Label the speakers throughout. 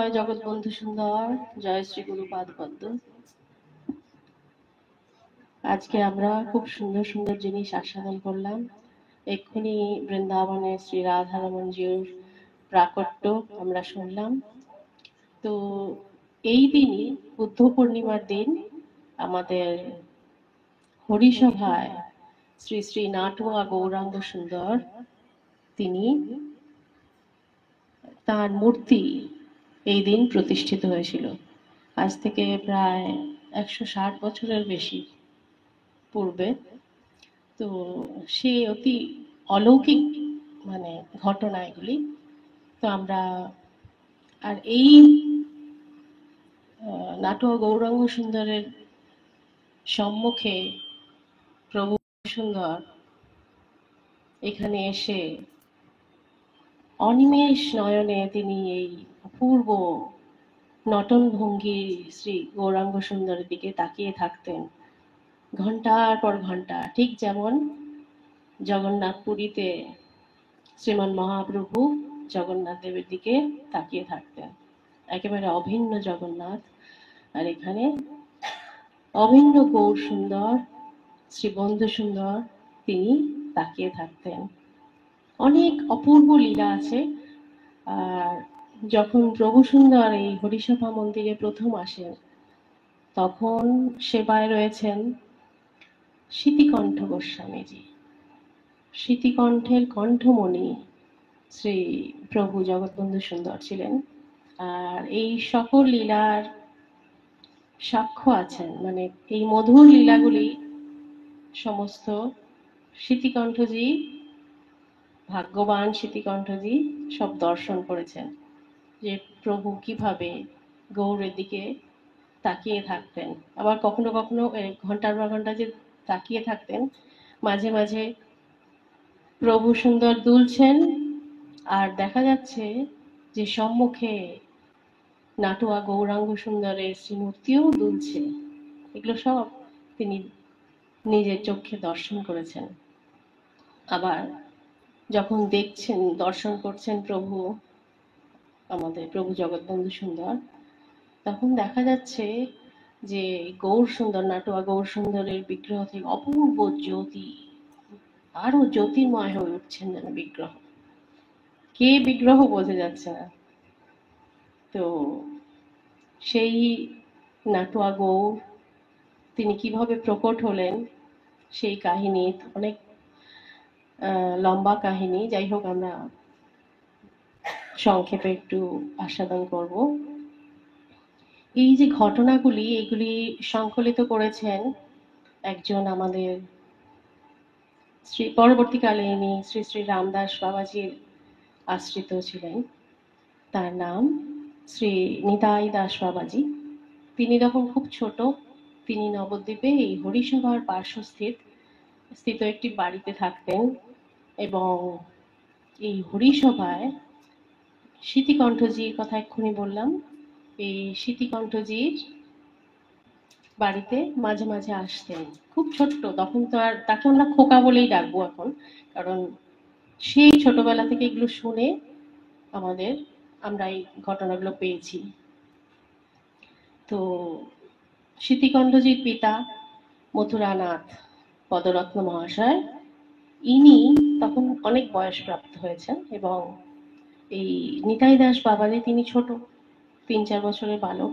Speaker 1: জয় জগৎবন্ধু সুন্দর, জয় শ্রী গুরুপাদ পদ্ম। আজকে আমরা খুব সুন্দর সুন্দর জিনিস আস্বাদন করলাম। এক্ষুনি বৃন্দাবনে শ্রী রাধারমণজির প্রাকট্য আমরা শুনলাম। তো এই দিনই বুদ্ধ পূর্ণিমার দিন আমাদের হরিসভায় শ্রী শ্রী নাটুয়া গৌরাঙ্গ সুন্দর তিনি তার মূর্তি এই দিন প্রতিষ্ঠিত হয়েছিল। আজ থেকে প্রায় 160 বছরের বেশি পূর্বে। তো সে অতি অলৌকিক মানে ঘটনা এগুলি। তো আমরা আর এই নাটুয়া গৌরাঙ্গ সুন্দরের সম্মুখে প্রভু সুন্দর এখানে এসে অনিমেষ নয়নে তিনি এই অপূর্ব নটন ভঙ্গি শ্রী গৌরাঙ্গ সুন্দরের দিকে তাকিয়ে থাকতেন ঘন্টার পর ঘন্টা, ঠিক যেমন জগন্নাথ পুরীতে শ্রীমান মহাপ্রভু জগন্নাথ দেবের দিকে তাকিয়ে থাকতেন, একেবারে অভিন্ন জগন্নাথ। আর এখানে অভিন্ন গৌর সুন্দর শ্রী বন্ধু সুন্দর তিনি তাকিয়ে থাকতেন। অনেক অপূর্ব লীলা আছে। আর যখন প্রভু সুন্দর এই হরিসভা মন্দিরে প্রথম আসেন তখন সেবায় রয়েছেন স্মৃতিকণ্ঠ গোস্বামীজি। স্মৃতিকণ্ঠের কণ্ঠমণি শ্রী প্রভু জগৎবন্ধু সুন্দর ছিলেন। আর এই সকল লীলার সাক্ষ্য আছেন, মানে এই মধুর লীলাগুলি সমস্ত স্মৃতিকণ্ঠজি, ভাগ্যবান স্মৃতিকণ্ঠজি সব দর্শন করেছেন, যে প্রভু কিভাবে গৌরের দিকে তাকিয়ে থাকতেন। আবার কখনো কখনো ঘন্টার পর ঘন্টা যে তাকিয়ে থাকতেন, মাঝে মাঝে প্রভু সুন্দর দুলছেন আর দেখা যাচ্ছে যে সম্মুখে নাটুয়া গৌরাঙ্গ সুন্দরের শ্রীমূর্তিও দুলছে। এগুলো সব তিনি নিজের চোখে দর্শন করেছেন। আবার যখন দেখছেন, দর্শন করছেন প্রভু আমাদের প্রভু জগৎবন্ধু সুন্দর, তখন দেখা যাচ্ছে যে গৌর সুন্দর, নাটুয়া গৌর সুন্দরের বিগ্রহ থেকে অপূর্ব জ্যোতি, আরো জ্যোতির্ময় হয়ে উঠছেন যেন বিগ্রহ। কে বিগ্রহ বোঝা যাচ্ছে না। তো সেই নাটুয়া গৌর তিনি কিভাবে প্রকট হলেন সেই কাহিনী অনেক লম্বা কাহিনী। যাই হোক, আমরা সংক্ষেপে একটু আস্বাদন করব। এই যে ঘটনাগুলি, এগুলি সংকলিত করেছেন একজন আমাদের পরবর্তীকালে ইনি শ্রী শ্রী রামদাস বাবাজির আশ্রিত ছিলেন। তার নাম শ্রী নিতাই দাস বাবাজি। তিনি তখন খুব ছোট, তিনি নবদ্বীপে এই হরিসভার পার্শ্বস্থিত একটি বাড়িতে থাকতেন। এবং এই হরিসভায় স্মৃতিকণ্ঠজির কথা এক্ষুনি বললাম, এই স্মৃতিকণ্ঠজির বাড়িতে মাঝে মাঝে আসতেন। খুব ছোট্ট তখন, তো আর তাকে আমরা খোকা বলেই ডাকবো এখন, কারণ সেই ছোটবেলা থেকে এগুলো শুনে আমরা এই ঘটনাগুলো পেয়েছি। তো স্মৃতিকণ্ঠজির পিতা মথুরানাথ পদরত্ন মহাশয়, ইনি তখন অনেক বয়সপ্রাপ্ত হয়েছেন এবং এই নিতাই দাস বাবাজি তিনি ছোট, 3-4 বছরের বালক।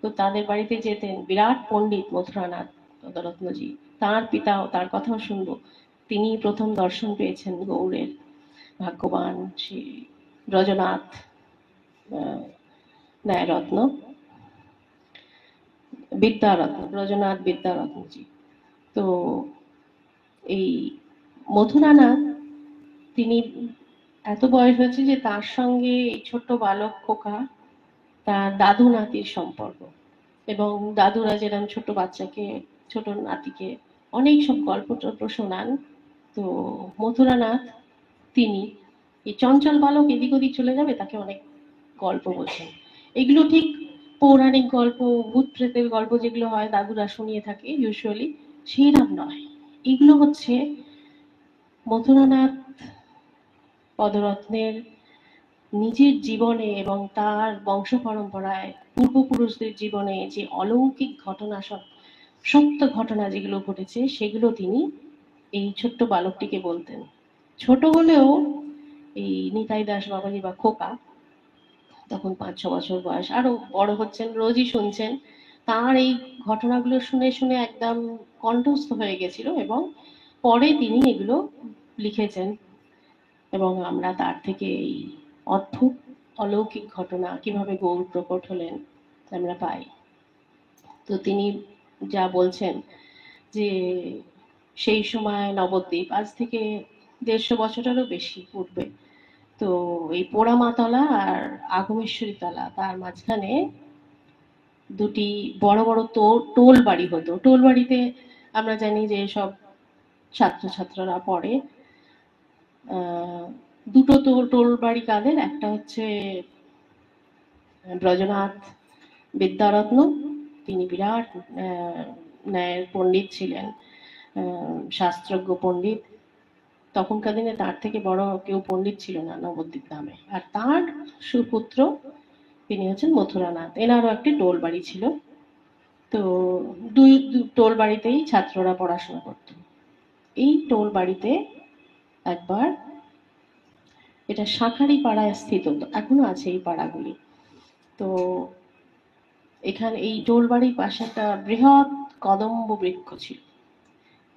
Speaker 1: তো তাদের বাড়িতে যেতেন বিরাট পণ্ডিত মথুরানাথ পদরত্নজি, তার পিতাও, তার কথাও শুনবো। তিনি প্রথম দর্শন পেয়েছেন গৌড়ের ভাগ্যবান শ্রী ব্রজনাথ ন্যায়রত্ন, বিদ্যারত্ন, ব্রজনাথ বিদ্যারত্নজি। তো এই মথুরানাথ তিনি এত বয়স হয়েছে যে তার সঙ্গে এই ছোট্ট বালক খোকা তার দাদু নাতির সম্পর্ক। এবং দাদুরা যেরকম ছোট বাচ্চাকে, ছোট নাতিকে অনেক সব গল্প টল্প শোনান, তো মথুরানাথ তিনি এই চঞ্চল বালক এদিক ওদিক চলে যাবে, তাকে অনেক গল্প বলছেন। এগুলো ঠিক পৌরাণিক গল্প, ভূত প্রেতের গল্প যেগুলো হয় দাদুরা শুনিয়ে থাকে ইউজুয়ালি, সেইরকম নয়। এগুলো হচ্ছে মথুরানাথ পদরত্নের নিজের জীবনে এবং তার বংশ পরম্পরায় পূর্বপুরুষদের জীবনে যে অলৌকিক ঘটনা, সব সত্য ঘটনা যেগুলো ঘটেছে, সেগুলো তিনি এই ছোট্ট বালকটিকে বলতেন। ছোট হলেও এই নিতাই দাস বাবাজি বা খোকা তখন 5-6 বছর বয়স, আরো বড় হচ্ছেন, রোজই শুনছেন। তার এই ঘটনাগুলো শুনে শুনে একদম কণ্ঠস্থ হয়ে গেছিল, এবং পরে তিনি এগুলো লিখেছেন, এবং আমরা তার থেকে এই অদ্ভুত অলৌকিক ঘটনা কিভাবে গৌর প্রকট হলেন আমরা পাই। তো তিনি যা বলছেন যে সেই সময় নবদ্বীপ, আজ থেকে 150 বছরেরও বেশি পূর্বে, তো এই পোড়ামাতলা আর আগমেশ্বরী তলা, তার মাঝখানে দুটি বড় বড় টোল বাড়ি হতো। টোল বাড়িতে আমরা জানি যে সব ছাত্রছাত্রীরা পড়ে। দুটো টোল বাড়ি কাদের, একটা হচ্ছে ব্রজনাথ বিদ্যারত্ন, তিনি বিরাট ন্যায়ের পণ্ডিত ছিলেন, শাস্ত্রজ্ঞ পণ্ডিত। তখনকার দিনে তার থেকে বড় কেউ পণ্ডিত ছিল না নবদ্বীপ নামে। আর তার সুপুত্র তিনি হচ্ছেন মথুরানাথ, এনারও একটি টোল বাড়ি ছিল। তো দুই টোল বাড়িতেই ছাত্ররা পড়াশোনা করত। এই টোল বাড়িতে একবার, এটা শাঁখারি পাড়ায় স্থিত, এখনো আছে এই পাড়াগুলি। তো এখানে এই টোল বাড়ির পাশে একটা বৃহৎ কদম্ব বৃক্ষ ছিল।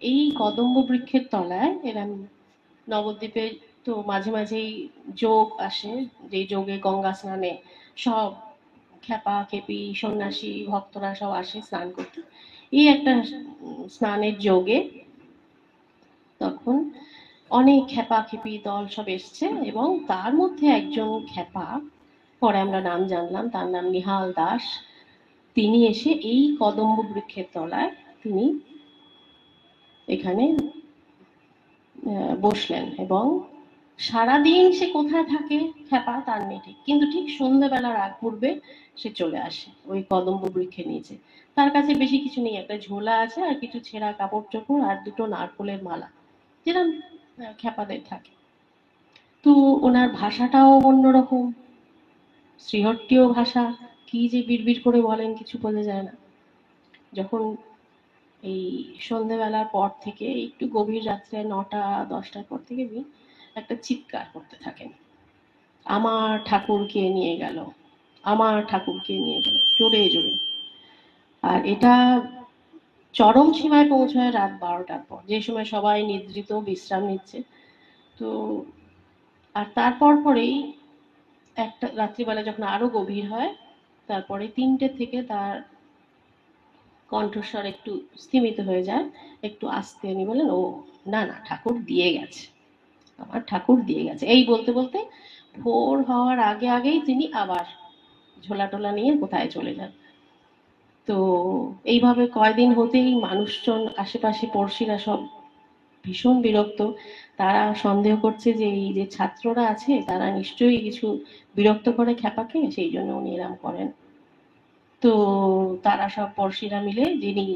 Speaker 1: এই কদম্ব বৃক্ষের তলায় এরা নবদ্বীপে তো মাঝে মাঝেই যোগ আসে, যে যোগে গঙ্গা স্নানে সব খেপা খেপি সন্ন্যাসী ভক্তরা সব আসে স্নান করতে। এই একটা স্নানের যোগে তখন অনেক খেপা খেপি দল সব এসছে, এবং তার মধ্যে একজন খেপা, পরে আমরা নাম জানলাম, তার নাম নিহাল দাস। তিনি এসে এই কদম্ব বৃক্ষের তলায় তিনি এখানে বসলেন, এবং সারাদিন সে কোথায় থাকে খেপা তার নেই ঠিক, কিন্তু ঠিক সন্ধ্যেবেলার আগ পূর্বে সে চলে আসে ওই কদম্ব বৃক্ষের নিচে। তার কাছে বেশি কিছু নেই, একটা ঝোলা আছে আর কিছু ছেঁড়া কাপড় চোপড় আর দুটো নারকোলের মালা, যেরকম খেপাদের থাকে। তো ওনার ভাষাটাও অন্যরকম, শ্রীহট্টীয় ভাষা, কি যে বিড়বিড় করে বলেন কিছু বোঝা যায় না। যখন এই সন্ধ্যেবেলার পর থেকে একটু গভীর রাত্রে 9টা-10টার পর থেকে একটা চিৎকার করতে থাকেন, আমার ঠাকুরকে নিয়ে গেল, আমার ঠাকুরকে নিয়ে গেল, জোরে জোরে। আর এটা চরম সীমায় পৌঁছায় রাত 12টার পর, যে সময় সবাই নিদ্রিত বিশ্রাম নিচ্ছে। তো আর তারপর পরেই একটা রাত্রিবেলা যখন আরো গভীর হয়, তারপরে 3টে থেকে তার কণ্ঠস্বর একটু স্তিমিত হয়ে যায়, একটু আস্তে। উনি বলেন, ও না না, ঠাকুর দিয়ে গেছে, আমার ঠাকুর দিয়ে গেছে। এই বলতে বলতে ভোর হওয়ার আগে আগেই তিনি আবার ঝোলা টোলা নিয়ে কোথায় চলে যান। তো এইভাবে কয়দিন হতেই মানুষজন, আশেপাশে পড়শিরা সব ভীষণ বিরক্ত। তারা সন্দেহ করছে যে এই যে ছাত্ররা আছে তারা নিশ্চয়ই কিছু বিরক্ত করে খ্যাপাকে, সেই জন্য উনি এরম করেন। তো তারা সব পড়শিরা মিলে, যিনি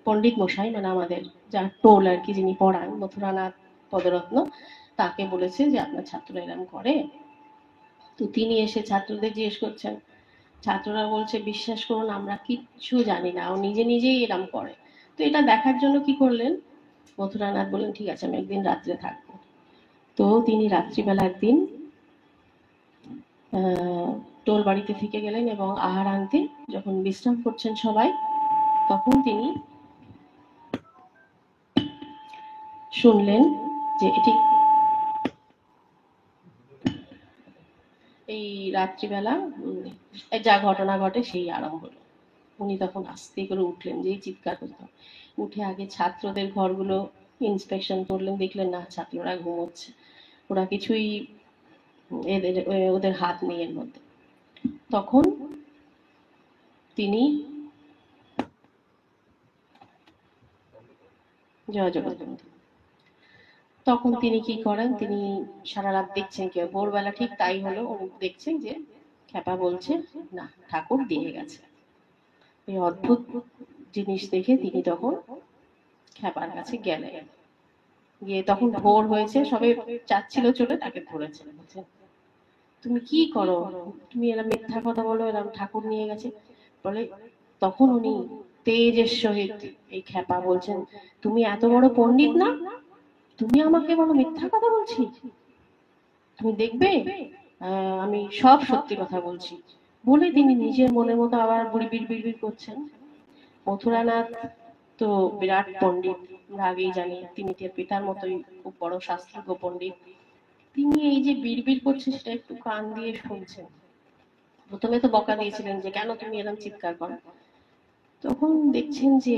Speaker 1: পণ্ডিত মশাই মানে আমাদের যার টোল আর কি, যিনি পড়ান মথুরানাথ পদরত্ন, তাকে বলেছে যে আপনার ছাত্ররা এরম করে। তো তিনি এসে ছাত্রদের জিজ্ঞেস করছেন, ছাত্ররা বলছে বিশ্বাস করুন আমরা কিচ্ছু জানি না, ও নিজে নিজেই এরম করে। তো এটা দেখার জন্য কি করলেন, মথুরানাথ বললেন ঠিক আছে আমি একদিন রাত্রে থাকবো। তো তিনি রাত্রিবেলা একদিন টোল বাড়িতে থেকে গেলেন, এবং আহার আনতে যখন বিশ্রাম করছেন সবাই, তখন তিনি শুনলেন যে এটি এই রাত্রিবেলা যা ঘটনা ঘটে সেই আরম্ভ হলো। উনি তখন আস্তে করে উঠলেন, যেই চিৎকার করতো, উঠে আগে ছাত্রদের ঘরগুলো ইন্সপেকশন করলেন, দেখলেন না ছাত্ররা ঘুমোচ্ছে, ওরা কিছুই এদের ওদের হাত নেই এর মধ্যে। তখন তিনি জয় জগৎ, তখন তিনি কি করেন, তিনি সারা রাত দেখছেন, কেউ ভোরবেলা ঠিক তাই হলো, উনি দেখছেন যে খ্যাপা বলছে না ঠাকুর দিয়ে গেছে। এই অদ্ভুত জিনিস দেখে তিনি তখন খ্যাপার কাছে গেলেন, গিয়ে তখন ভোর হয়েছে, সবে যাচ্ছিল চলে, তাকে ধরেছেন, বুঝছেন। তুমি কি করো, তুমি এরকম মিথ্যা কথা বলো, এরকম ঠাকুর নিয়ে গেছে বলে। তখন উনি তেজের সহিত এই খ্যাপা বলছেন, তুমি এত বড় পণ্ডিত না, তুমি আমাকে বলো মিথ্যা কথা বলছি, তুমি দেখবে আমি সব সত্যি কথা বলছি। বলে তিনি নিজের মনের মতো আবার বিড়বিড় বিড়বিড় করছেন। মথুরানাথ তো বিরাট পণ্ডিত, আমরা আগেই জানি, তিনি পিতার মতোই খুব বড় শাস্ত্রজ্ঞ পণ্ডিত। তিনি এই যে বিড়বিড় করছে সেটা একটু কান দিয়ে শুনছেন। প্রথমে তো বকা দিয়েছিলেন যে কেন তুমি এরকম চিৎকার করো। তখন দেখছেন যে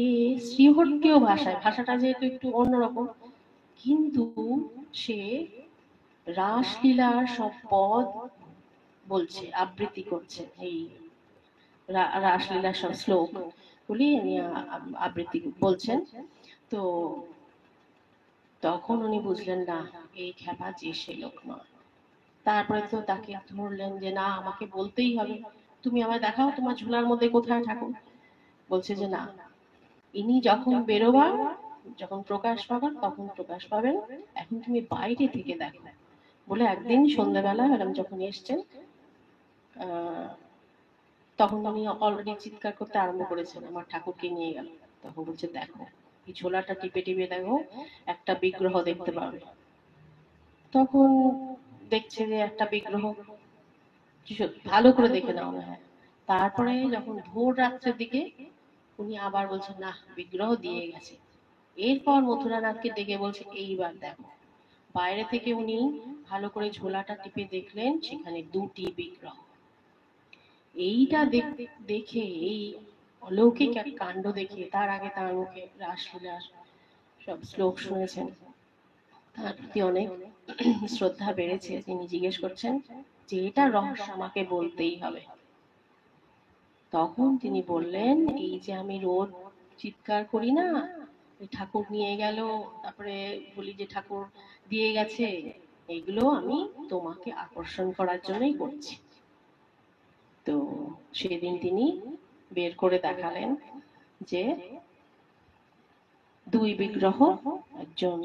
Speaker 1: এ শ্রীহট্টীয় ভাষায়, ভাষাটা যেহেতু একটু অন্যরকম, কিন্তু সে রাসলীলার সব পদ বলছে, আবৃত্তি করছে। এই রাসলীলার সব শ্লোক গুলি আবৃত্তি বলছেন। তো তখন উনি বুঝলেন না, এই খ্যাপা যে সে লোক নয়। তারপরে তো তাকে ধরলেন যে না, আমাকে বলতেই হবে, তুমি আমায় দেখাও তোমার ঝোলার মধ্যে কোথায় ঠাকুর। বলছে যে না, ইনি যখন বেরোবার, যখন প্রকাশ পাবার তখন প্রকাশ পাবেন, এখন তুমি বাইরে থেকে দেখো। বলে একদিন সন্ধ্যাবেলা ম্যাডাম যখন এসছেন, তখন উনি অলরেডি চিৎকার করতে আরম্ভ করেছেন, আমার ঠাকুরকে নিয়ে গেল। তখন বলছে দেখো, এই ঝোলাটা টিপে টিপে দেখো, একটা বিগ্রহ দেখতে পাবে। তখন দেখছে যে একটা বিগ্রহ, ভালো করে দেখে নাও না। হ্যাঁ, তারপরে যখন ভোর রাত্রের দিকে উনি আবার বলছেন না, বিগ্রহ দিয়ে গেছে। এরপর মথুরানাথকে ডেকে বলছে এইবার দেখো। বাইরে থেকে উনি ভালো করে ঝোলাটা টিপে দেখলেন, সেখানে দুটি বিগ্রহ। এইটা দেখে, এই অলৌকিক এক কাণ্ড দেখে, তার আগে তার মুখে রাসলীলার সব শ্লোক শুনেছেন, তার প্রতি অনেক শ্রদ্ধা বেড়েছে। তিনি জিজ্ঞেস করছেন যে এটা রহস্য আমাকে বলতেই হবে। তখন তিনি বললেন, এই যে আমি রোজ চিৎকার করি না, ঠাকুর নিয়ে গেল, তারপরে বলি যে ঠাকুর দিয়ে গেছে, এগুলো আমি তোমাকে আকর্ষণ করার জন্যই করছি। তো সেদিন তিনি বের করে দেখালেন যে দুই বিগ্রহ, একজন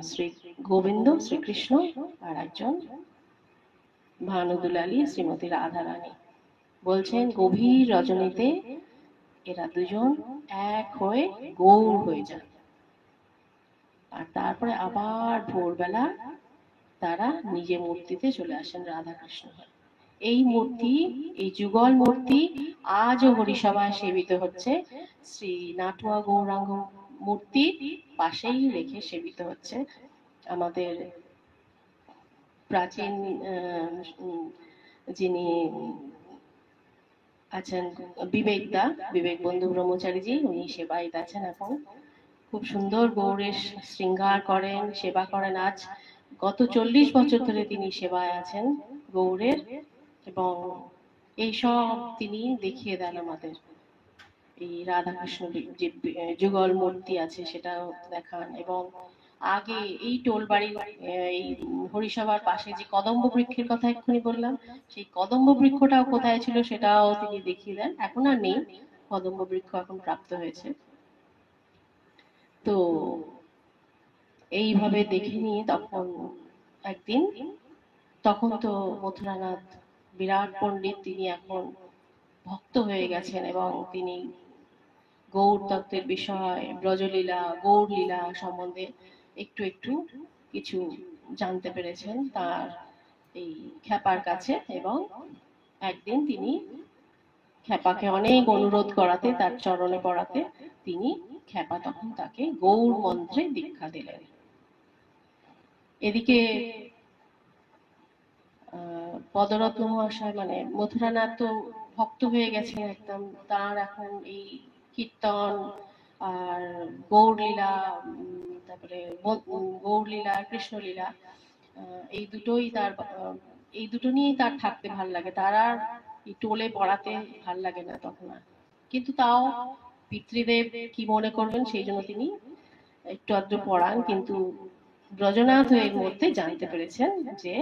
Speaker 1: শ্রী গোবিন্দ শ্রীকৃষ্ণ, আর একজন ভানুদুলালী শ্রীমতী রাধারানী। বলছেন গভীর রজনীতে এরা দুজন এক হয়ে গৌর হয়ে যান, আর তারপরে আবার ভোরবেলা তারা নিজে মূর্তিতে চলে আসেন রাধাকৃষ্ণ হয়ে। এই মূর্তি, এই যুগল মূর্তি আজও হরিসভায় সেবিত হচ্ছে। শ্রী নাটুয়া গৌরাঙ্গ মূর্তি পাশেই রেখে সেবিত হচ্ছে। আমাদের প্রাচীন যিনি আছেন বিবেকদা, বিবেক বন্ধু ব্রহ্মচারীজি, উনি সেবায়িত আছেন এখন। খুব সুন্দর গৌরের শৃঙ্গার করেন, সেবা করেন। আজ গত 40 বছর ধরে তিনি সেবায় আছেন গৌরের, এবং এইসব তিনি দেখিয়ে দেন আমাদের। এই রাধাকৃষ্ণ যে যুগল মূর্তি আছে সেটাও দেখান। এবং আগে এই টোলবাড়ির এই হরিসভার পাশে যে কদম্ব বৃক্ষের কথা এক্ষুনি বললাম, সেই কদম্ব বৃক্ষটাও কোথায় ছিল সেটাও তিনি দেখিয়ে দেন। এখন আর নেই, কদম্ব বৃক্ষ এখন প্রাপ্ত হয়েছে। তো এইভাবে দেখে নিয়ে তখন একদিন, তখন তো মথুরানাথ বিরাট পণ্ডিত, তিনি এখন ভক্ত হয়ে গেছেন, এবং তিনি গৌর তত্ত্বের বিষয়, ব্রজলীলা, গৌর লীলা সম্বন্ধে একটু একটু কিছু জানতে পেরেছেন তার এই খ্যাপার কাছে। এবং একদিন তিনি খ্যাপাকে অনেক অনুরোধ করাতে, তার চরণে পড়াতে, তিনি খ্যাপা তখন তাকে গৌর মন্ত্রে দীক্ষা দিলেন। এদিকে পদরত্ন মহাশয় মানে মথুরানাথ তো ভক্ত হয়ে গেছেন একদম। তার এখন এই কীর্তন আর গৌরলীলা, তারপরে গৌরলীলা, কৃষ্ণলীলা, এই দুটোই তার, এই দুটো নিয়েই তার থাকতে ভাল লাগে। তার আর টোলে পড়াতে ভাল লাগে না তখন আর। কিন্তু তাও পিতৃদেব কি মনে করবেন সেই জন্য তিনি একটু আধটু পড়ান। কিন্তু ব্রজনাথ এর মধ্যে জানতে পেরেছেন যে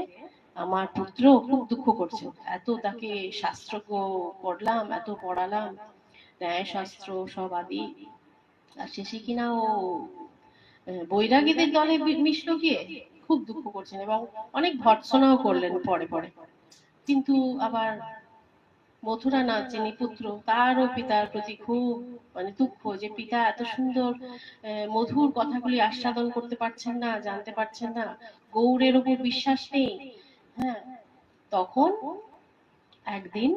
Speaker 1: আমার পুত্র খুব দুঃখ করছে, এত তাকে শাস্ত্র পড়লাম, এত পড়ালাম, ন্যায় শাস্ত্র সব আদি, আর শেষে কিনা ও বৈরাগীদের দলে মিশলো গিয়ে। খুব দুঃখ করছেন এবং অনেক ভর্ৎসনাও করলেন পরে পরে। কিন্তু আবার মথুরানাথ যিনি পুত্র, তারও পিতার প্রতি খুব মানে দুঃখ যে পিতা এত সুন্দর মধুর কথাগুলি আস্বাদন করতে পারছেন না, জানতে পারছেন না, গৌড়ের ওপর বিশ্বাস নেই। হ্যাঁ, তখন একদিন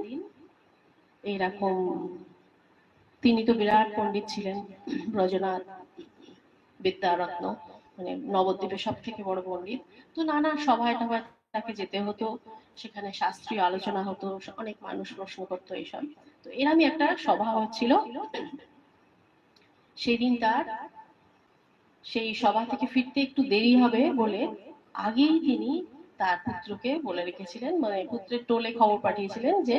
Speaker 1: এরকম, তিনি তো বিরাট পণ্ডিত ছিলেন, ব্রজনাথ বিদ্যারত্ন, মানে নবদ্বীপের সব থেকে বড় পণ্ডিত। তো নানা সভায় টভায় তাকে যেতে হতো, সেখানে শাস্ত্রীয় আলোচনা হতো, অনেক মানুষ প্রশ্ন করতো এইসব। তো এরমই একটা সভা হচ্ছিল। সেদিন তার সেই সভা থেকে ফিরতে একটু দেরি হবে বলে আগেই তিনি তার পুত্রকে বলে রেখেছিলেন, মানে পুত্রের টোলে খবর পাঠিয়েছিলেন যে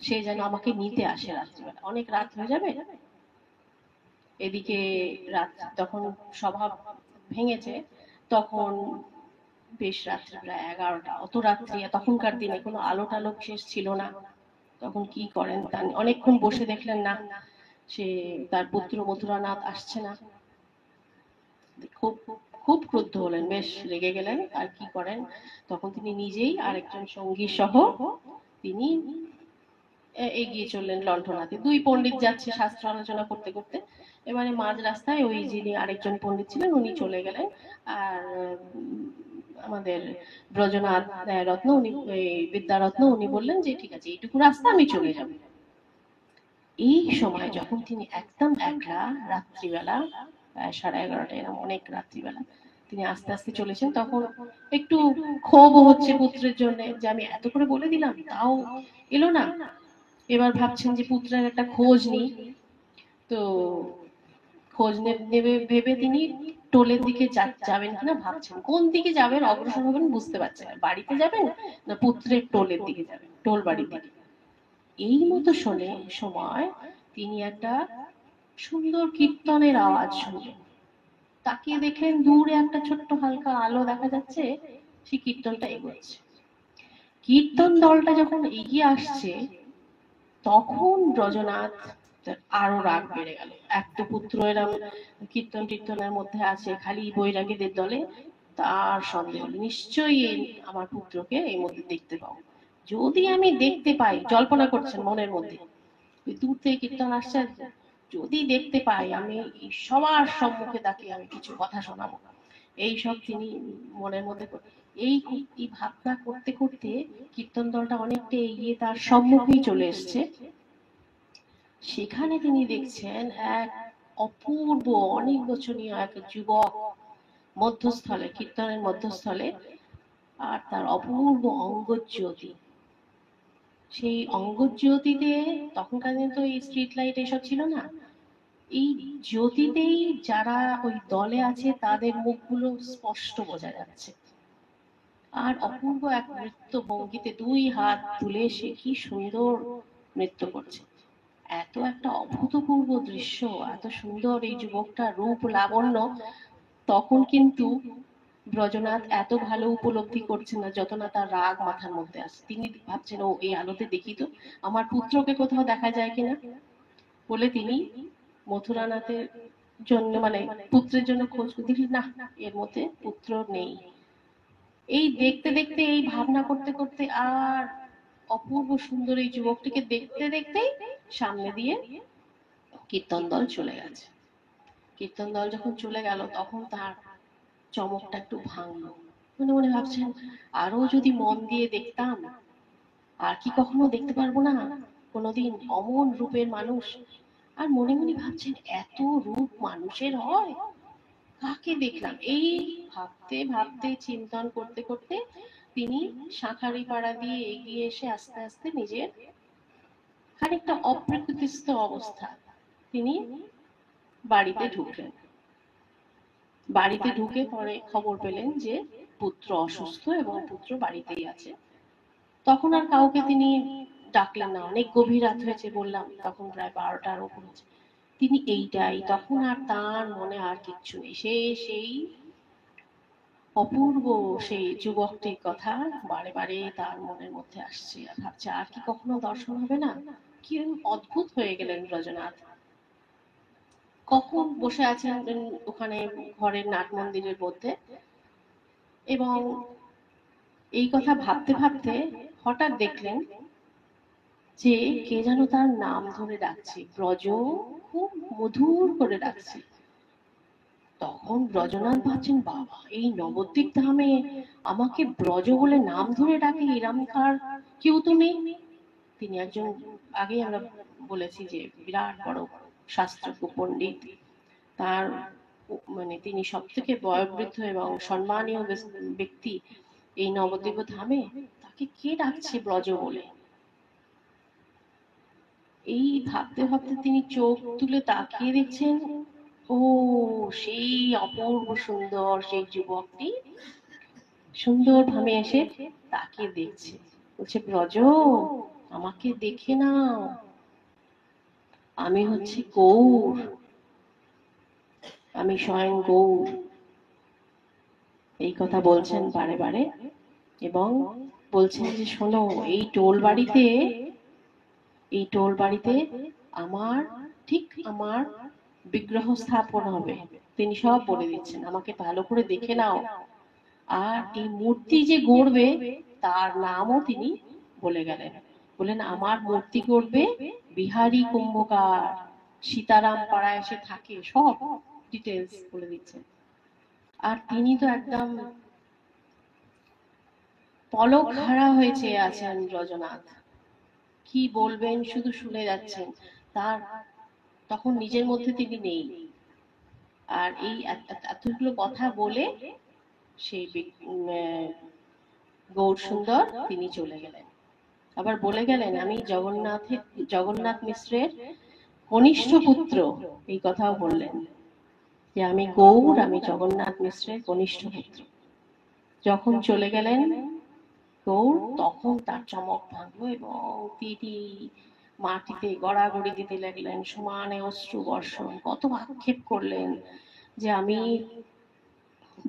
Speaker 1: সে যেন আমাকে নিতে আসে রাত্রিবেলা, অনেক রাত হয়ে যাবে। এদিকে রাত তখন সভা ভেঙেছে, তখন বেশ রাত্রি প্রায় 11টা, অত রাত্রি, তখনকার দিনে কোনো আলো টালো বিশেষ ছিল না। তখন কি করেন, তা অনেকক্ষণ বসে দেখলেন না, সে তার পুত্র মথুরানাথ আসছে না। খুব খুব ক্রুদ্ধ হলেন, বেশ রেগে গেলেন। আর কি করেন, তখন তিনি নিজেই আরেকজন সঙ্গী সহ তিনি এগিয়ে চললেন লণ্ঠনাতে। দুই পণ্ডিত যাচ্ছে শাস্ত্র আলোচনা করতে করতে, এবারে মাঝ রাস্তায় ওই যিনি আরেকজন পণ্ডিত ছিলেন উনি চলে গেলেন। আর আমাদের ব্রজনাথ রত্ন উনি, বিদ্যারত্ন উনি বললেন যে ঠিক আছে এইটুকু রাস্তা আমি চলে যাব। এই সময় যখন তিনি একদম একলা রাত্রিবেলা, 11:30 এরকম অনেক রাত্রিবেলা তিনি আস্তে আস্তে চলেছেন, তখন একটু ক্ষোভ হচ্ছে পুত্রের জন্য যে আমি এত করে বলে দিলাম তাও এলো না। এবার ভাবছেন যে পুত্রের একটা খোঁজ নিই। তো খোঁজ নেবে ভেবে তিনি টোলের দিকে যাবেন কিনা ভাবছেন, কোন দিকে যাবেন অগ্রসর হবেন বুঝতে পারছেন, বাড়িতে যাবেন না পুত্রের টোলের দিকে যাবেন, টোল বাড়ির দিকে। এই মতো সময় তিনি একটা সুন্দর কীর্তনের আওয়াজ শুনলেন। তাকিয়ে দেখলেন দূরে একটা ছোট্ট হালকা আলো দেখা যাচ্ছে, সেই কীর্তনটা এগোচ্ছে। কীর্তন দলটা যখন এগিয়ে আসছে তখন ব্রজনাথ আরো রাগ বেড়ে গেল। এক তো পুত্র এরম কীর্তন টীর্তনের মধ্যে আছে, খালি বৈরাগীদের দলে, তার সন্দেহ হলো নিশ্চয়ই আমার পুত্রকে এই মধ্যে দেখতে পাবো। যদি আমি দেখতে পাই, জল্পনা করছেন মনের মধ্যে, দূর থেকে কীর্তন আসছে, যদি দেখতে পাই আমি সবার সম্মুখে তাকে আমি কিছু কথা শোনাবো, এই সব তিনি মনের মধ্যে এই ভাবনা করতে করতে কীর্তন দলটা অনেকটা এগিয়ে তার সম্মুখেই চলে এসছে। সেখানে তিনি দেখছেন এক অপূর্ব অনেক বছনীয় এক যুবক মধ্যস্থলে, কীর্তনের মধ্যস্থলে, আর তার অপূর্ব অঙ্গজ্যোতি। সেই অঙ্গজ্যোতিতে, তখনকার দিনে তো এই স্ট্রিট লাইট এসব ছিল না, এই জ্যোতিতেই যারা ওই দলে আছে তাদের মুখগুলো স্পষ্ট বোঝা যাচ্ছে। আর অপূর্ব এক নৃত্য ভঙ্গিতে দুই হাত তুলে সে কি সুন্দর নৃত্য করছে। এত একটা অভূতপূর্ব দৃশ্য, এত সুন্দর এই যুবকটার রূপ লাবণ্য, তখন কিন্তু ব্রজনাথ এত ভালো উপলব্ধি করছেন না যত না তার রাগ মাথার মধ্যে আসছে। তিনি ভাবছেন ও এই আলোতে দেখি তো আমার পুত্রকে কোথাও দেখা যায় কিনা, বলে তিনি মথুরানাথের জন্য মানে পুত্রের জন্য খোঁজ দিলেন, না এর মধ্যে পুত্র নেই। এই দেখতে দেখতে, এই ভাবনা করতে করতে, আর অপূর্ব সুন্দর এই যুবকটিকে দেখতে দেখতেই সামনে দিয়ে কীর্তন দল চলে গেছে। কীর্তন দল যখন চলে গেল তখন তার চমকটা একটু ভাঙলো। মনে মনে ভাবছেন আরো যদি মন দিয়ে দেখতাম, আর কি কখনো দেখতে পারবো না কোনোদিন অমন রূপের মানুষ। আর মনে মনে ভাবছেন এত রূপ মানুষের হয়, কাকে দেখলাম, এই ভাবতে ভাবতে চিন্তন করতে করতে তিনি শাঁখারি পাড়া দিয়ে এগিয়ে এসে আস্তে আস্তে নিজের খানিকটা অপ্রকৃতিস্থ অবস্থা তিনি বাড়িতে ঢুকলেন। বাড়িতে ঢুকে পরে খবর পেলেন যে পুত্র অসুস্থ এবং পুত্র বাড়িতেই আছে। তখন আর কাউকে তিনি ডাকলেন না, অনেক গভীর রাত হয়েছে, বললাম তখন প্রায় 12টার উপর হয়েছে। তিনি এইটাই, তখন আর তার মনে আর কিচ্ছু নেই, সেই অপূর্ব সেই যুবকটির কথা বারে বারে তার মনের মধ্যে আসছে, আর ভাবছে আর কি কখনো দর্শন হবে না। কি অদ্ভুত হয়ে গেলেন ব্রজনাথ। কখন বসে আছেন ওখানে ঘরের নাট মন্দিরের মধ্যে, এবং এই কথা ভাবতে ভাবতে হঠাৎ দেখলেন যে কে যেন তার নাম ধরে ডাকছে, ব্রজ, খুব মধুর করে ডাকছে। তখন ব্রজনাথ ভাবছেন, বাবা, এই নবদ্বীপ ধামে আমাকে ব্রজ বলে নাম ধরে ডাকে, এরমকার কেউ তো নেই। তিনি একজন, আগেই আমরা বলেছি যে বিরাট বড় শাস্ত্রজ্ঞ পণ্ডিত, তার মানে তিনি সব থেকে বয়োবৃদ্ধ এবং সম্মানীয় ব্যক্তি এই নবদ্বীপ ধামে, তাকে কে ডাকছে ব্রজ বলে। এই ভাবতে ভাবতে তিনি চোখ তুলে তাকিয়ে দেখছেন, ও সেই অপূর্ব সুন্দর সেই যুবকটি সুন্দরভাবে এসে তাকিয়ে দেখছে, বলছে, ব্রজ, আমাকে দেখে নাও, আমি হচ্ছি গৌর, আমি স্বয়ং গৌর। এই কথা বলছেন বারে বারে এবং বলছেন যে, শোনো, এই টোল বাড়িতে আমার আমার বিগ্রহ স্থাপন হবে। তিনি সব বলে দিচ্ছেন, আমাকে ভালো করে দেখে নাও। আর এই মূর্তি যে গড়বে তার নামও তিনি বলে গেলেন, বললেন, আমার মূর্তি গড়বে বিহারী কুম্ভকার, সীতারাম পাড়ায় এসে থাকে, সব ডিটেলস বলে দিচ্ছেন। আর তিনি তো একদম পলক হারা হয়ে চেয়ে আছেন ব্রজনাথ, কি বলবেন শুধু শুনে যাচ্ছেন। তার তখন নিজের মধ্যে তিনি নেই। আর এই এতগুলো কথা বলে সেই গৌর সুন্দর তিনি চলে গেলেন। আবার বলে গেলেন, আমি জগন্নাথ মিশ্রের কনিষ্ঠ পুত্র, এই কথাও বললেন যে আমি গৌর, আমি জগন্নাথ মিশ্রের কনিষ্ঠ পুত্র। যখন চলে গেলেন গৌর, তখন তার চমক ভাঙলো এবং তিনি মাটিতে গড়াগড়ি দিতে লাগলেন, সমানে অশ্রু বর্ষণ, কত আক্ষেপ করলেন যে আমি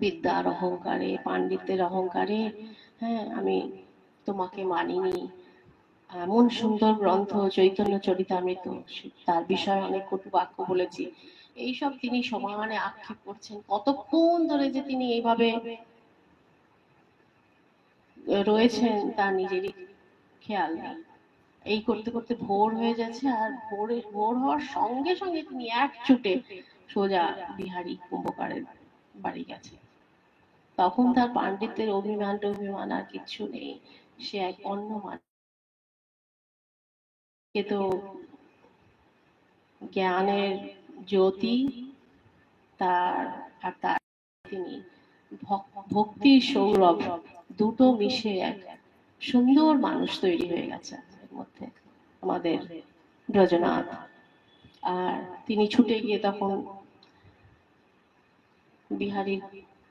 Speaker 1: বিদ্যার অহংকারে, পাণ্ডিত্যের অহংকারে, হ্যাঁ, আমি তোমাকে মানিনি। এমন সুন্দর গ্রন্থ চৈতন্য চরিতামৃত, তার বিষয়ে অনেক কটু বাক্য বলেছি, এইসব তিনি সমানে আক্ষেপ করছেন। কতক্ষণ ধরে যে তিনি এইভাবে রয়েছেন তার নিজেরই খেয়াল নেই। এই করতে করতে ভোর হয়ে যাচ্ছে, আর ভোর হওয়ার সঙ্গে সঙ্গে তিনি এক ছুটে সোজা বিহারী কুম্ভকারের বাড়ি গেছে। তখন তার পাণ্ডিত্যের অভিমান আর কিচ্ছু নেই, সে এক অন্য মানুষ। সে তো জ্ঞানের জ্যোতি, তার আর তার তিনি ভক্তির সৌরভ, দুটো মিশে এক সুন্দর মানুষ তৈরি হয়ে গেছে এর মধ্যে আমাদের ব্রজনাথ। আর তিনি ছুটে গিয়ে তখন বিহারীর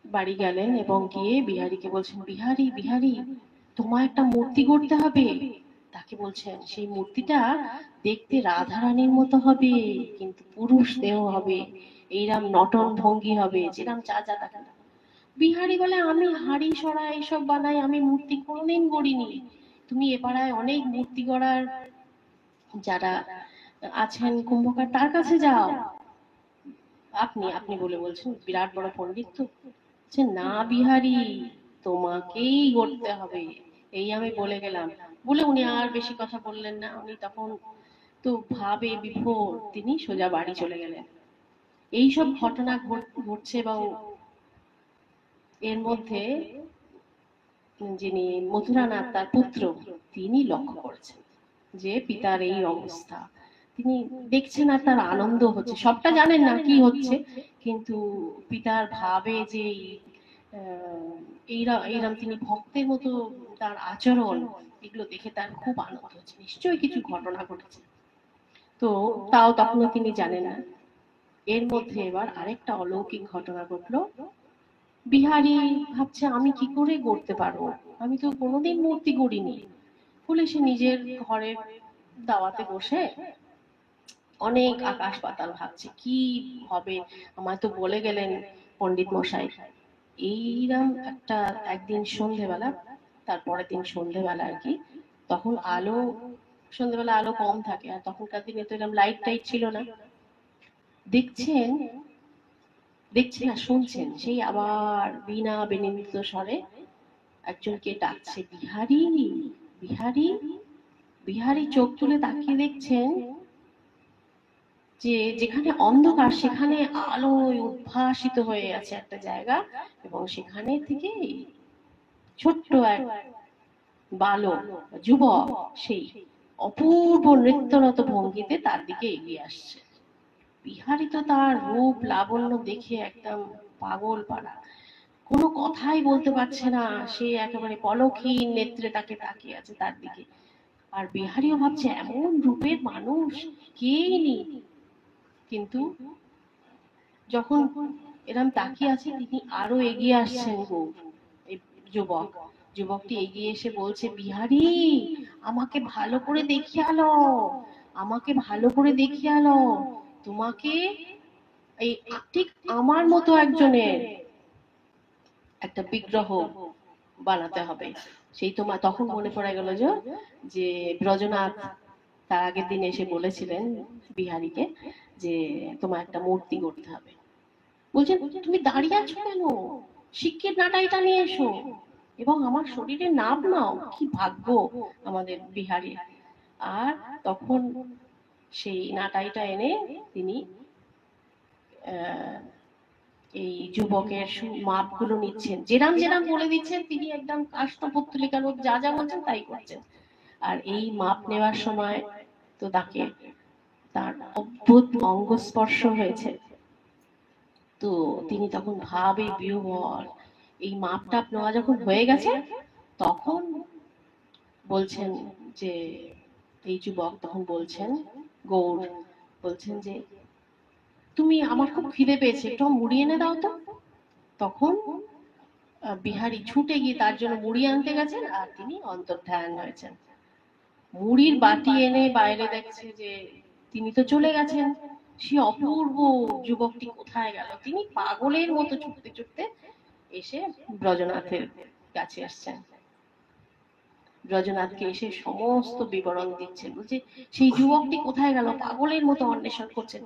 Speaker 1: বাড়ি গেলেন এবং গিয়ে বিহারীকে বলছেন, বিহারী, বিহারী, তোমার একটা মূর্তি গড়তে হবে। তাকে বলছেন, সেই মূর্তিটা দেখতে রাধারানীর মতো হবে, কিন্তু পুরুষ দেহ হবে, এইরকম নটন ভঙ্গি হবে, যেরকম যা যা দেখেন। বিহারী বলে, আমি হাড়ি সরা এইসব বানাই, আমি মূর্তি কোনোদিন গড়িনি। তুমি এ পাড়ায় অনেক মূর্তি গড়ার যারা আছেন কুম্ভকার, তার কাছে যাও। আপনি আপনি বলে বলছেন, বিরাট বড় পণ্ডিত তো। না বিহারী, তোমাকেই গড়তে হবে, এই আমি বলে গেলাম। বলে উনি আর বেশি কথা বললেন না। উনি তখন তো ভাবে বিভোর, তিনি সোজা বাড়ি চলে গেলেন। এইসব ঘটনা ঘটছে এবং এর মধ্যে যিনি মথুরানাথ, তার পুত্র, তিনি লক্ষ্য করেছেন যে পিতার এই অবস্থা। তিনি দেখছেন আর তার আনন্দ হচ্ছে, সবটা জানেন না কি হচ্ছে, কিন্তু পিতার ভাবে যে এইরকম তিনি ভক্তের মতো তার আচরণ, এগুলো দেখে তার খুব আনন্দ হচ্ছে, নিশ্চয়ই কিছু ঘটনা ঘটেছে। তো তাও তখনও তিনি জানেন না। এর মধ্যে এবার আরেকটা অলৌকিক ঘটনা ঘটলো। বিহারী ভাবছে, আমি কি করে গড়তে পারবো, আমি তো কোনোদিন মূর্তি গড়িনি। বলে সে নিজের ঘরে দাওয়াতে বসে অনেক আকাশ পাতাল ভাবছে কি হবে। আমায় তো বলে গেলেন পণ্ডিত মশাই। এইরকম একটা একদিন সন্ধেবেলা, তারপরের দিন সন্ধেবেলা আর কি, তখন আলো, সন্ধেবেলা আলো কম থাকে, আর তখনকার দিনে তো এরকম লাইট টাইট ছিল না। দেখছেন দেখছেন না শুনছেন, সেই আবার বীণা বিনিন্দিত স্বরে একজনকে ডাকছে, বিহারী, বিহারী। বিহারী চোখ তুলে তাকিয়ে দেখছেন যে যেখানে অন্ধকার সেখানে আলোয় উদ্ভাসিত হয়ে আছে একটা জায়গা, এবং সেখানে থেকে ছোট্ট এক বালক, যুবক, সেই অপূর্ব নৃত্যরত ভঙ্গিতে তার দিকে এগিয়ে আসছে। বিহারী তো তার রূপ লাবণ্য দেখে একদম পাগল পাড়া, কোনো কথাই বলতে পারছে না, সে একেবারে পলকহীন নেত্রে তাকে তাকিয়ে আছে তার দিকে। আর বিহারীও ভাবছে এমন রূপের মানুষ কেই নেই। কিন্তু যখন এরম তাকিয়ে আছে, তিনি আরো এগিয়ে আসছেন। গৌর, এই যুবক, যুবকটি এগিয়ে এসে বলছে, বিহারী, আমাকে ভালো করে দেখিয়ে আলো, আমাকে ভালো করে দেখিয়ে আলো, তোমাকে এই ঠিক আমার মতো একজনের একটা বিগ্রহ বানাতে হবে। সেই তোমার তখন মনে পড়ে গেল যে ব্রজনাথ তার আগের দিন এসে বলেছিলেন বিহারীকে যে তোমার একটা মূর্তি করতে হবে। বলছেন, তুমি দাঁড়িয়ে আছো কেন, শিগগির নাটাইটা নিয়ে এসো এবং আমার শরীরে নাপ নাও। কি ভাগ্য আমাদের বিহারী। আর তখন সেই নাটাইটা এনে তিনি এই যুবকের মাপগুলো নিচ্ছেন, যেরাম যেরাম বলে দিচ্ছেন তিনি একদম কাষ্ঠপুত্তলিকার মতো যা যা বলছেন তাই করছেন। আর এই মাপ নেওয়ার সময় তো তাকে তার অদ্ভুত অঙ্গস্পর্শ হয়েছে। তো তিনি তখন ভাবে বিহ্বল, এই মাপ টাপ নেওয়া যখন হয়ে গেছে, তখন বলছেন যে এই যুবক তখন বলছেন, গৌর বলছেন যে তুমি, আমার খুব খিদে পেয়েছে, একটু মুড়ি এনে দাও তো। তখন বিহারী ছুটে গিয়ে তার জন্য মুড়ি আনতে গেছেন, আর তিনি অন্তর্ধান হয়েছেন। মুড়ির বাটি এনে বাইরে দেখছে যে তিনি তো চলে গেছেন। সে অপূর্ব যুবকটি কোথায় গেল, তিনি পাগলের মতো ছুটতে ছুটতে এসে ব্রজনাথের কাছে আসছেন। ব্রজনাথকে এসে সমস্ত বিবরণ দিচ্ছেন, বলছে সেই যুবকটি কোথায় গেল, পাগলের মতো অন্বেষণ করছেন।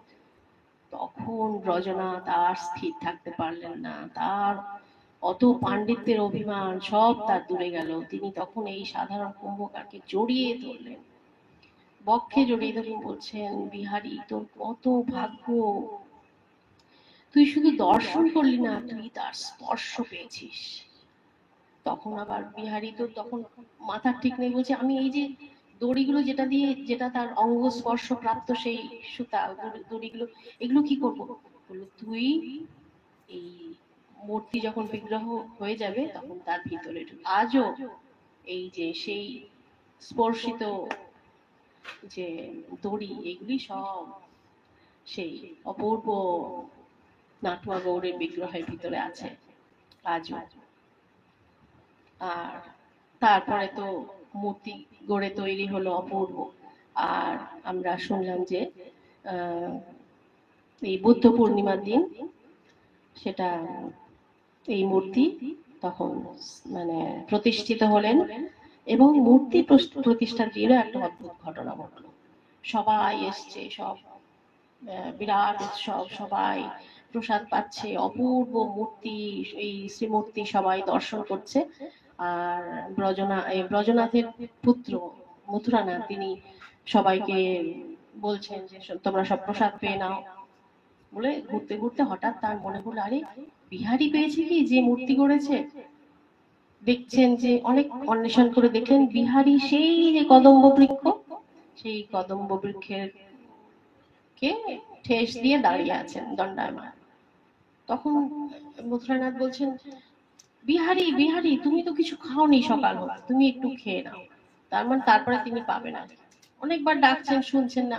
Speaker 1: তখন ব্রজনাথ আর স্থির থাকতে পারলেন না, তার অত পাণ্ডিত্যের অভিমান সব তার দূরে গেল। তিনি তখন এই সাধারণ কুম্ভকারকে জড়িয়ে ধরলেন, বক্ষে জড়িয়ে ধরে বলছেন, বিহারী, তোর কত ভাগ্য, তুই শুধু দর্শন করলি না, তুই তার স্পর্শ পেয়েছিস। তখন আবার বিহারী তো তখন মাথার ঠিক নেই, বলছে আমি এই যে দড়িগুলো যেটা দিয়ে, যেটা তার অঙ্গ স্পর্শ প্রাপ্ত সেই সুতা, দড়িগুলো, এগুলো কি করব? বললো, তুই এই মূর্তি যখন বিগ্রহ হয়ে যাবে তখন তার ভিতরে আজও এই যে সেই স্পর্শিত যে দড়ি, এগুলি সব সেই অপূর্ব নাটুয়া গৌরের বিগ্রহের ভিতরে আছে আজও। আর তারপরে তো মূর্তি গড়ে তৈরি হলো অপূর্ব। আর আমরা শুনলাম যে এই বুদ্ধ পূর্ণিমার দিন সেটা এই মূর্তি তখন মানে প্রতিষ্ঠিত হলেন, এবং মূর্তি প্রতিষ্ঠার দিনও একটা অদ্ভুত ঘটনা ঘটলো। সবাই এসছে, সব বিরাট উৎসব, সবাই প্রসাদ পাচ্ছে, অপূর্ব মূর্তি, এই শ্রীমূর্তি সবাই দর্শন করছে। আর ব্রজনাথের পুত্র মথুরানাথ, তিনি সবাইকে বলছেন যে তোমরা সব প্রসাদ পেয়ে নাও। বলে ঘুরতে ঘুরতে হঠাৎ তার মনে হলো, আরে বিহারী পেয়েছে কি, যে মূর্তি গড়েছে। দেখছেন যে অনেক অন্বেষণ করে দেখলেন বিহারী সেই যে কদম্ব বৃক্ষ, সেই কদম্ব বৃক্ষের কে ঠেস দিয়ে দাঁড়িয়ে আছেন দণ্ডায়মান। তখন মথুরানাথ বলছেন, বিহারী, বিহারী, তুমি তো কিছু খাওনি সকাল হল, তুমি একটু খেয়ে নাও। তার মানে তারপরে তিনি পাবেন। আর অনেকবার ডাকছেন, শুনছেন না।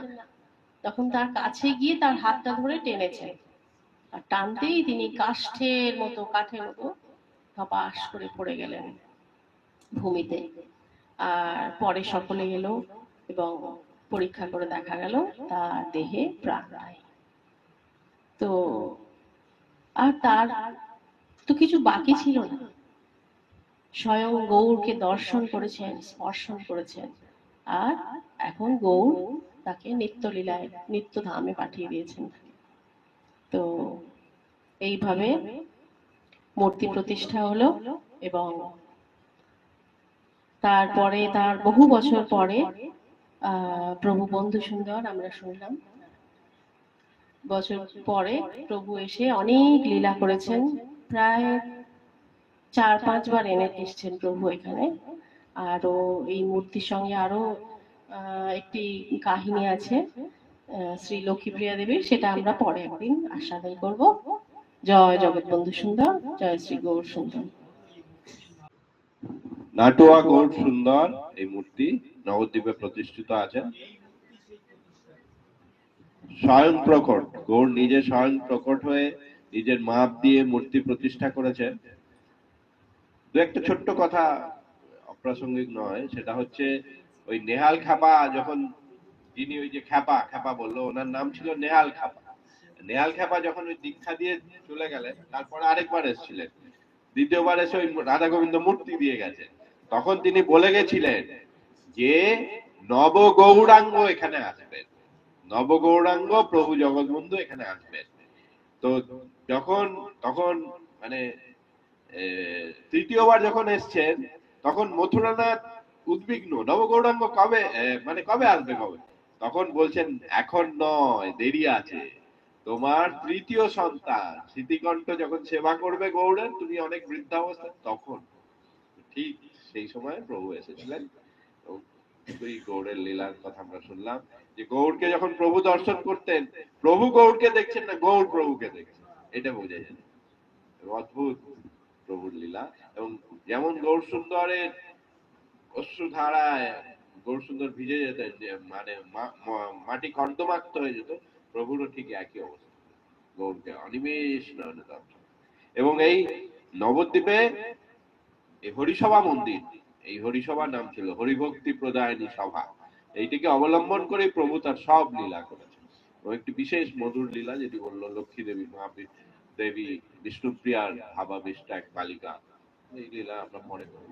Speaker 1: তখন তার কাছে গিয়ে তার হাতটা ধরে টেনেছেন, আর টানতেই তিনি কাষ্ঠের মতো, কাঠের মতো ধপাস করে পড়ে গেলেন ভূমিতে। আর পরে সকলে এলো এবং পরীক্ষা করে দেখা গেল তার দেহে প্রাণ নাই। তো আর তার তো কিছু বাকি ছিল না, স্বয়ং গৌরকে দর্শন করেছেন, স্পর্শন করেছেন। আর এখন গৌর তাকে নিত্যলীলায়, নিত্যধামে পাঠিয়ে দিয়েছেন। তো এইভাবে মূর্তি প্রতিষ্ঠা হলো এবং তারপরে তার বহু বছর পরে প্রভু বন্ধু সুন্দর আমরা শুনলাম বছর পরে প্রভু এসে অনেক লীলা করেছেন, প্রায় 4-5 বার এসছেন প্রভু এখানে। আরো এই মূর্তির সঙ্গে আরো একটি কাহিনী আছে শ্রী লক্ষ্মীপ্রিয়া দেবীর, সেটা আমরা পরে একদিন আস্বাদন করব। জয় জগৎবন্ধু সুন্দর, জয় শ্রী গৌর সুন্দর।
Speaker 2: নাটুয়া গৌর সুন্দর এই মূর্তি নবদ্বীপে প্রতিষ্ঠিত আছে। স্বয়ং প্রকট গৌর নিজে স্বয়ং প্রকট হয়ে নিজের মাপ দিয়ে মূর্তি প্রতিষ্ঠা করেছেন। দু একটা ছোট্ট কথা অপ্রাসঙ্গিক নয়, সেটা হচ্ছে ওই নেহাল খ্যাপা যখন, যিনি ওই যে খ্যাপা খ্যাপা বললো, ওনার নাম ছিল নেহাল খ্যাপা। নেহাল খ্যাপা যখন ওই দীক্ষা দিয়ে চলে গেলেন, তারপরে আরেকবার এসেছিলেন, দ্বিতীয়বার এসে ওই রাধা গোবিন্দ মূর্তি দিয়ে গেছে। তখন তিনি বলে গেছিলেন যে নব গৌরাঙ্গ এখানে আসবেন, নব গৌরাঙ্গ প্রভু জগৎবন্ধু এখানে আসবেন। তো তখন মানে তৃতীয়বার যখন এসছেন তখন মথুরানাথ উদ্বিগ্ন, নবগৌরাঙ্গ কবে মানে কবে আসবে কবে। তখন বলছেন এখন নয়, দেরি আছে, তোমার তৃতীয় সন্তান স্মৃতিকণ্ঠ যখন সেবা করবে গৌড়ের, তুমি অনেক বৃদ্ধাবস্থা, তখন ঠিক সেই সময় প্রভু এসেছিলেন। গৌড়ের লীলার কথা আমরা শুনলাম যে গৌড়কে যখন প্রভু দর্শন করতেন, প্রভু গৌড়কে দেখছেন না, গৌড় প্রভুকে দেখছেন, এটা বোঝা যায়। অদ্ভুত প্রভুর লীলা। এবং যেমন গৌর সুন্দরের অশ্রুধারায় গৌর সুন্দর ভিজে যেতেন, যে মানে মাটি কর্দমাক্ত হয়ে যেত, প্রভুরও ঠিক একই অবস্থা, গৌরকে অনিমেষ নয়নে দর্শন। এবং এই নবদ্বীপে এই হরিসভা মন্দির, এই হরিসভা নাম ছিল হরিভক্তি প্রদায়নী সভা, এইটিকে অবলম্বন করে প্রভু তার সব লীলা করেছেন। ও একটি বিশেষ মধুর লীলা, যেটি বললো লক্ষ্মী দেবী দেবী বিষ্ণুপ্রিয়ার ভাবাবিষ্ট এক বালিকা, এই লীলা আমরা মনে করি।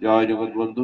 Speaker 2: জয় জগৎবন্ধু।